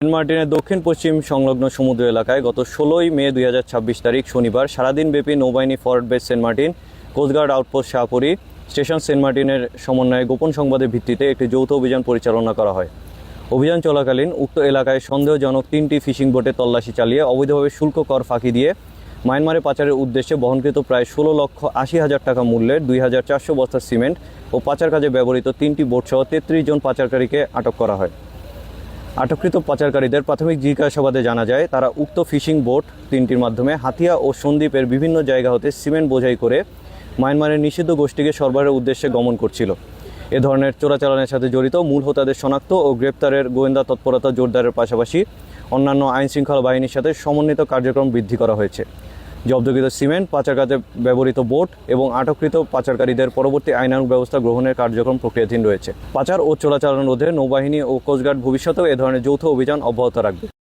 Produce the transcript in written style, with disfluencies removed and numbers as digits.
Saint মার্টিনের দক্ষিণ পশ্চিম সংলগ্ন সমুদ্র এলাকায় গত 16ই মে 2026 তারিখ শনিবার সারাদিনব্যাপী নৌবাহিনী forward base Saint Martin, coast guard outpost Shahpuri, station Saint মার্টিনের সমন্বয়ে গোপন সংবাদের ভিত্তিতে একটি যৌথ অভিযান পরিচালনা করা হয়। অভিযান চলাকালীন উক্ত এলাকায় সন্দেহজনক 3টি ফিশিং বোটে তল্লাশি চালিয়ে অবৈধভাবে শুল্ক কর ফাঁকি দিয়ে মায়ানমারে পাচারের উদ্দেশ্যে বহনকৃত প্রায় 16,80,000 টাকা মূল্যের 2,400 বস্তা সিমেন্ট ও পাচার কাজে ব্যবহৃত 3টি বোটসহ 33 জন পাচারকারীকে আটক করা হয়। আটককৃত পাচারকারীদের প্রাথমিক জিজ্ঞাসাবাদে জানা যায়, তারা উক্ত ফিশিং বোট 3টির মাধ্যমে হাতিয়া ও সন্দ্বীপের বিভিন্ন জায়গা হতে সিমেন্ট বোঝাই করে মায়ানমারের নিষিদ্ধ গোষ্ঠীকে সরবরাহের উদ্দেশ্যে গমন করছিল। এ ধরনের চোরাচালানের সাথে জড়িত মূল হোতাদের শনাক্ত ও গ্রেপ্তারের গোয়েন্দা তৎপরতা জোরদারের পাশাপাশি অন্যান্য আইনশৃঙ্খলা বাহিনীর সাথে সমন্বিত কার্যক্রম বৃদ্ধি করা হয়েছে। জব্দকৃত সিমেন্ট, পাচার কাজে ব্যবহৃত বোট এবং আটককৃত পাচারকারীদের পরবর্তী আইনানুগ ব্যবস্থা গ্রহণের কার্যক্রম প্রক্রিয়াধীন রয়েছে। পাচার ও চোরাচালান রোধে নৌবাহিনী ও কোস্টগার্ড ভবিষ্যতেও এ ধরনের যৌথ অভিযান অব্যাহত রাখবে।